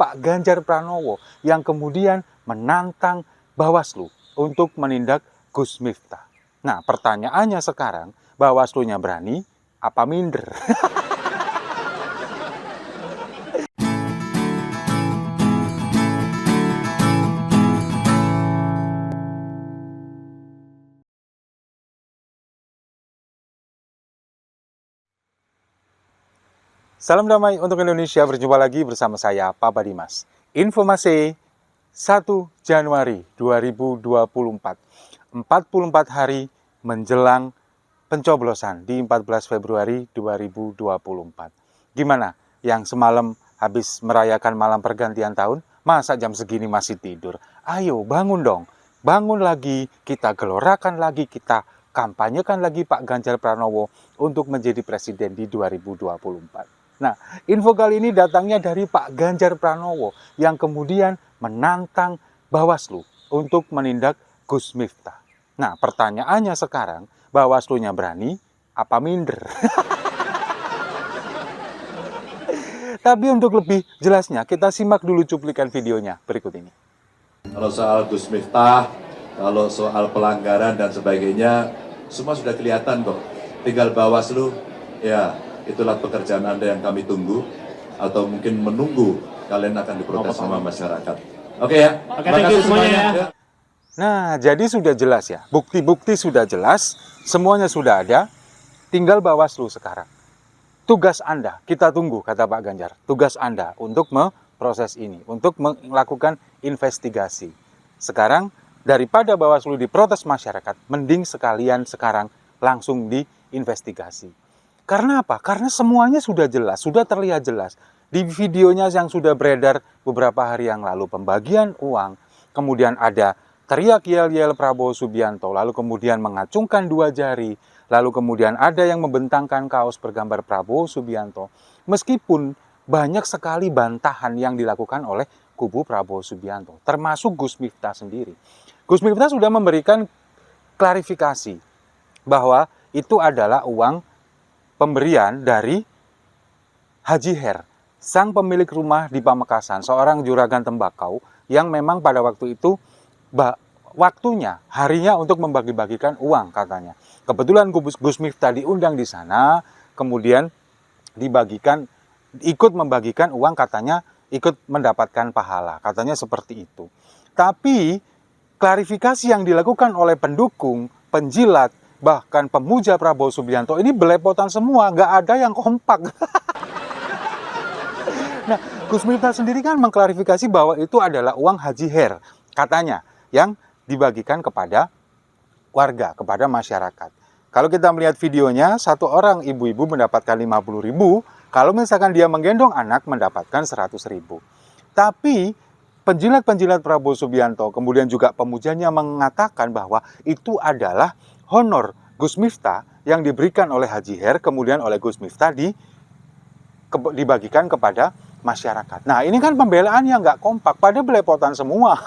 Pak Ganjar Pranowo yang kemudian menantang Bawaslu untuk menindak Gus Miftah. Nah, pertanyaannya sekarang, Bawaslu-nya berani apa minder? Salam damai untuk Indonesia, berjumpa lagi bersama saya, Papa Dimas. Informasi 1 Januari 2024, 44 hari menjelang pencoblosan di 14 Februari 2024. Gimana yang semalam habis merayakan malam pergantian tahun, masa jam segini masih tidur? Ayo bangun dong, bangun lagi, kita gelorakan lagi, kita kampanyekan lagi Pak Ganjar Pranowo untuk menjadi presiden di 2024. Nah, info kali ini datangnya dari Pak Ganjar Pranowo yang kemudian menantang Bawaslu untuk menindak Gus Miftah. Nah, pertanyaannya sekarang, Bawaslu-nya berani apa minder? Tapi untuk lebih jelasnya, kita simak dulu cuplikan videonya berikut ini. Kalau soal Gus Miftah, kalau soal pelanggaran dan sebagainya, semua sudah kelihatan kok. Tinggal Bawaslu, ya itulah pekerjaan Anda yang kami tunggu, atau mungkin menunggu kalian akan diprotes sama masyarakat. Oke ya? Oke, thank you semuanya ya. Nah, jadi sudah jelas ya, bukti-bukti sudah jelas, semuanya sudah ada, tinggal Bawaslu sekarang. Tugas Anda, kita tunggu, kata Pak Ganjar, tugas Anda untuk memproses ini, untuk melakukan investigasi. Sekarang, daripada Bawaslu diprotes masyarakat, mending sekalian sekarang langsung diinvestigasi. Karena apa? Karena semuanya sudah jelas, sudah terlihat jelas. Di videonya yang sudah beredar beberapa hari yang lalu, pembagian uang, kemudian ada teriak yel-yel Prabowo Subianto, lalu kemudian mengacungkan 2 jari, lalu kemudian ada yang membentangkan kaos bergambar Prabowo Subianto. Meskipun banyak sekali bantahan yang dilakukan oleh kubu Prabowo Subianto, termasuk Gus Miftah sendiri. Gus Miftah sudah memberikan klarifikasi bahwa itu adalah uang pemberian dari Haji Her, sang pemilik rumah di Pamekasan, seorang juragan tembakau yang memang pada waktu itu waktunya, harinya untuk membagi-bagikan uang katanya. Kebetulan Gus Miftah diundang di sana, kemudian dibagikan, ikut membagikan uang katanya, ikut mendapatkan pahala, katanya seperti itu. Tapi klarifikasi yang dilakukan oleh pendukung, penjilat, bahkan pemuja Prabowo Subianto ini belepotan semua, nggak ada yang kompak. Nah, Gus Miftah sendiri kan mengklarifikasi bahwa itu adalah uang Haji Her, katanya, yang dibagikan kepada warga, kepada masyarakat. Kalau kita melihat videonya, satu orang ibu-ibu mendapatkan 50.000, kalau misalkan dia menggendong anak mendapatkan 100.000. Tapi penjilat-penjilat Prabowo Subianto, kemudian juga pemujanya mengatakan bahwa itu adalah honor Gus Miftah yang diberikan oleh Haji Her, kemudian oleh Gus Miftah dibagikan kepada masyarakat. Nah, ini kan pembelaan yang nggak kompak, pada belepotan semua.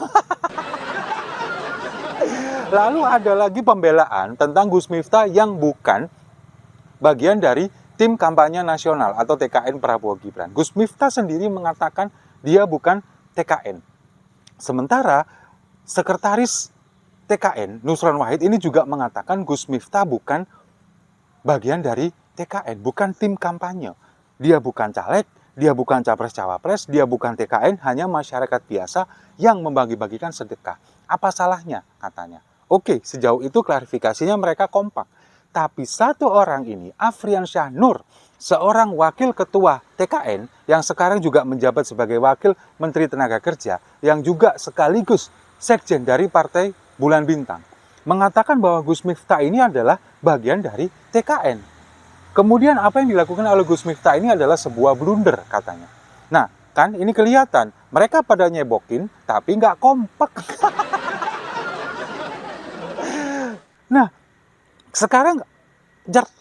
Lalu ada lagi pembelaan tentang Gus Miftah yang bukan bagian dari tim kampanye nasional atau TKN Prabowo Gibran. Gus Miftah sendiri mengatakan dia bukan TKN. Sementara sekretaris TKN, Nusron Wahid, ini juga mengatakan Gus Miftah bukan bagian dari TKN, bukan tim kampanye. Dia bukan caleg, dia bukan capres-cawapres, dia bukan TKN, hanya masyarakat biasa yang membagi-bagikan sedekah. Apa salahnya, katanya. Oke, sejauh itu klarifikasinya mereka kompak. Tapi satu orang ini, Afrian Syah Nur, seorang wakil ketua TKN yang sekarang juga menjabat sebagai wakil Menteri Tenaga Kerja, yang juga sekaligus sekjen dari Partai Bulan Bintang, mengatakan bahwa Gus Miftah ini adalah bagian dari TKN. Kemudian apa yang dilakukan oleh Gus Miftah ini adalah sebuah blunder, katanya. Nah, kan ini kelihatan, mereka pada nyebokin, tapi nggak kompak. Nah, sekarang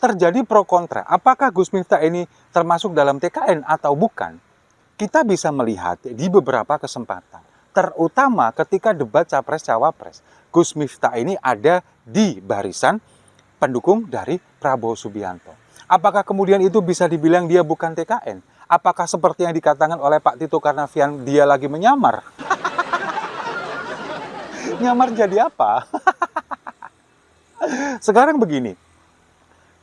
terjadi pro kontra. Apakah Gus Miftah ini termasuk dalam TKN atau bukan? Kita bisa melihat di beberapa kesempatan, terutama ketika debat Capres-Cawapres. Gus Miftah ini ada di barisan pendukung dari Prabowo Subianto. Apakah kemudian itu bisa dibilang dia bukan TKN? Apakah seperti yang dikatakan oleh Pak Tito Karnavian, dia lagi menyamar? Nyamar jadi apa? Sekarang begini,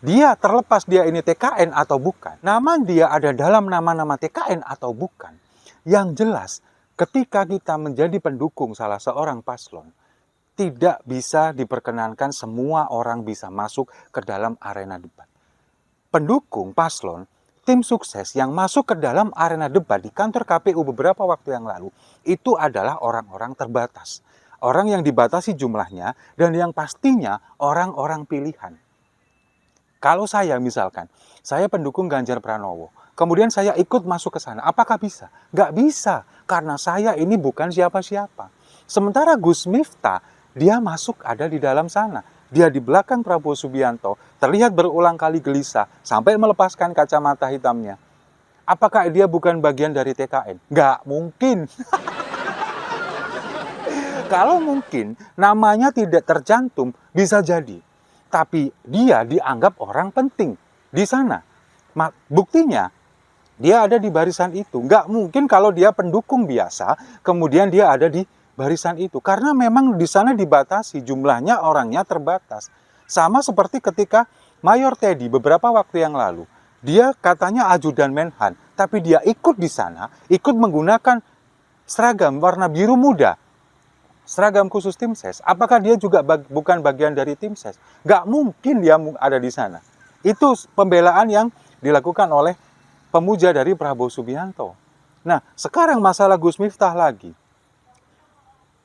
dia terlepas dia ini TKN atau bukan, nama dia ada dalam nama-nama TKN atau bukan, yang jelas ketika kita menjadi pendukung salah seorang paslon, tidak bisa diperkenankan semua orang bisa masuk ke dalam arena debat. Pendukung paslon, tim sukses yang masuk ke dalam arena debat di kantor KPU beberapa waktu yang lalu, itu adalah orang-orang terbatas. Orang yang dibatasi jumlahnya dan yang pastinya orang-orang pilihan. Kalau saya misalkan, saya pendukung Ganjar Pranowo, kemudian saya ikut masuk ke sana, apakah bisa? Nggak bisa, karena saya ini bukan siapa-siapa. Sementara Gus Miftah, dia masuk ada di dalam sana. Dia di belakang Prabowo Subianto, terlihat berulang kali gelisah, sampai melepaskan kacamata hitamnya. Apakah dia bukan bagian dari TKN? Nggak mungkin. Kalau mungkin namanya tidak tercantum, bisa jadi. Tapi dia dianggap orang penting di sana. Buktinya, dia ada di barisan itu. Nggak mungkin kalau dia pendukung biasa, kemudian dia ada di barisan itu. Karena memang di sana dibatasi, jumlahnya orangnya terbatas. Sama seperti ketika Mayor Teddy beberapa waktu yang lalu. Dia katanya ajudan Menhan, tapi dia ikut di sana, ikut menggunakan seragam warna biru muda. Seragam khusus tim ses, apakah dia juga bukan bagian dari tim ses? Nggak mungkin dia ada di sana. Itu pembelaan yang dilakukan oleh pemuja dari Prabowo Subianto. Nah, sekarang masalah Gus Miftah lagi.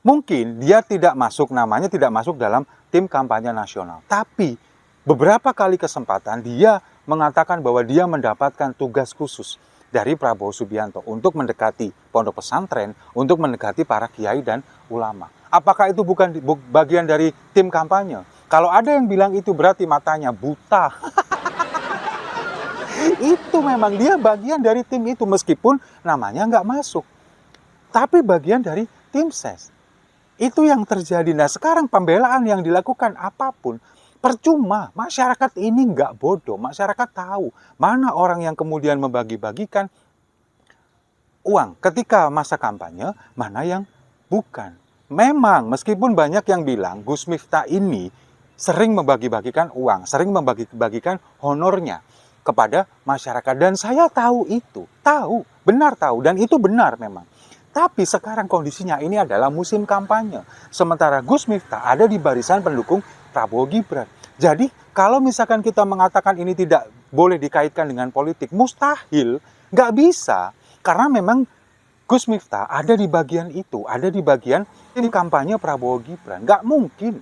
Mungkin dia tidak masuk, namanya tidak masuk dalam tim kampanye nasional. Tapi beberapa kali kesempatan dia mengatakan bahwa dia mendapatkan tugas khusus dari Prabowo Subianto untuk mendekati pondok pesantren, untuk mendekati para kiai dan ulama. Apakah itu bukan bagian dari tim kampanye? Kalau ada yang bilang itu berarti matanya buta. Itu memang dia bagian dari tim itu meskipun namanya nggak masuk. Tapi bagian dari tim ses. Itu yang terjadi. Nah sekarang pembelaan yang dilakukan apapun, percuma. Masyarakat ini nggak bodoh. Masyarakat tahu mana orang yang kemudian membagi-bagikan uang ketika masa kampanye, mana yang bukan. Memang meskipun banyak yang bilang Gus Miftah ini sering membagi-bagikan uang, sering membagi-bagikan honornya kepada masyarakat. Dan saya tahu itu, benar tahu, dan itu benar memang. Tapi sekarang kondisinya ini adalah musim kampanye. Sementara Gus Miftah ada di barisan pendukung Prabowo Gibran. Jadi kalau misalkan kita mengatakan ini tidak boleh dikaitkan dengan politik, mustahil, nggak bisa. Karena memang Gus Miftah ada di bagian itu, ada di bagian ini kampanye Prabowo Gibran. Nggak mungkin.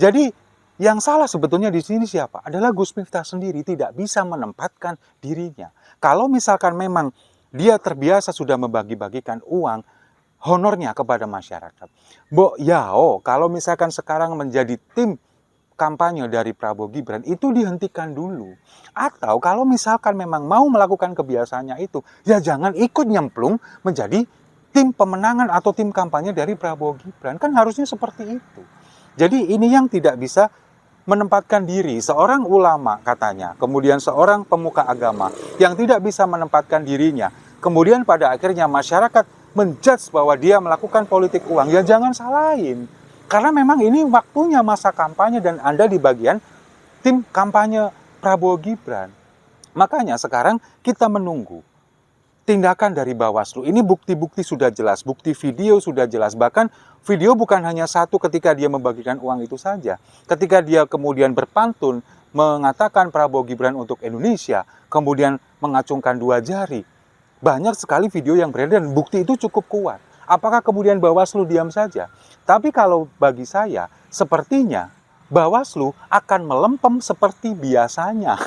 Jadi yang salah sebetulnya di sini siapa? Adalah Gus Miftah sendiri tidak bisa menempatkan dirinya. Kalau misalkan memang dia terbiasa sudah membagi-bagikan uang, honornya kepada masyarakat. Kalau misalkan sekarang menjadi tim kampanye dari Prabowo Gibran, itu dihentikan dulu. Atau kalau misalkan memang mau melakukan kebiasaannya itu, ya jangan ikut nyemplung menjadi tim pemenangan atau tim kampanye dari Prabowo Gibran. Kan harusnya seperti itu. Jadi ini yang tidak bisa menempatkan diri, seorang ulama katanya, kemudian seorang pemuka agama yang tidak bisa menempatkan dirinya, kemudian pada akhirnya masyarakat menjudge bahwa dia melakukan politik uang, ya jangan salahin. Karena memang ini waktunya masa kampanye dan Anda di bagian tim kampanye Prabowo Gibran. Makanya sekarang kita menunggu tindakan dari Bawaslu. Ini bukti-bukti sudah jelas, bukti video sudah jelas. Bahkan video bukan hanya satu ketika dia membagikan uang itu saja. Ketika dia kemudian berpantun mengatakan Prabowo Gibran untuk Indonesia, kemudian mengacungkan 2 jari. Banyak sekali video yang beredar dan bukti itu cukup kuat. Apakah kemudian Bawaslu diam saja? Tapi kalau bagi saya, sepertinya Bawaslu akan melempem seperti biasanya.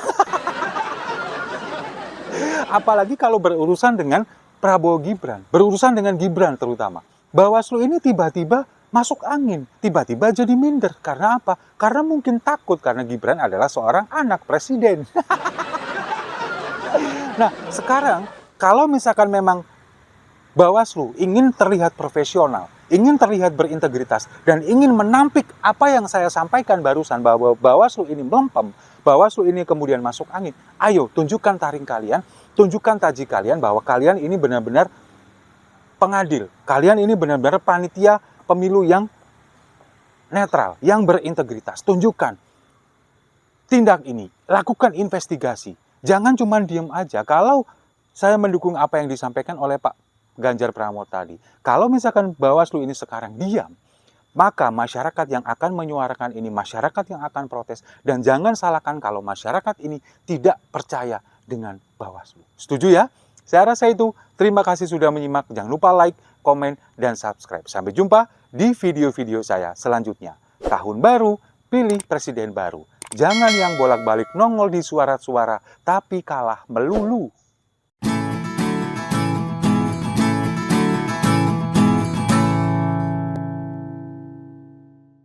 Apalagi kalau berurusan dengan Prabowo Gibran, berurusan dengan Gibran terutama. Bawaslu ini tiba-tiba masuk angin, tiba-tiba jadi minder. Karena apa? Karena mungkin takut, karena Gibran adalah seorang anak presiden. Nah, sekarang kalau misalkan memang Bawaslu ingin terlihat profesional, ingin terlihat berintegritas, dan ingin menampik apa yang saya sampaikan barusan bahwa Bawaslu ini melempem, Bawaslu ini kemudian masuk angin, ayo tunjukkan taring kalian, tunjukkan taji kalian bahwa kalian ini benar-benar pengadil. Kalian ini benar-benar panitia pemilu yang netral, yang berintegritas. Tunjukkan tindak ini, lakukan investigasi. Jangan cuma diem aja. Kalau saya mendukung apa yang disampaikan oleh Pak Ganjar Pranowo tadi, kalau misalkan Bawaslu ini sekarang diam, maka masyarakat yang akan menyuarakan ini, masyarakat yang akan protes, dan jangan salahkan kalau masyarakat ini tidak percaya dengan Bawaslu. Setuju ya? Saya rasa itu. Terima kasih sudah menyimak. Jangan lupa like, komen, dan subscribe. Sampai jumpa di video-video saya selanjutnya. Tahun baru, pilih presiden baru. Jangan yang bolak-balik nongol di suara-suara, tapi kalah melulu.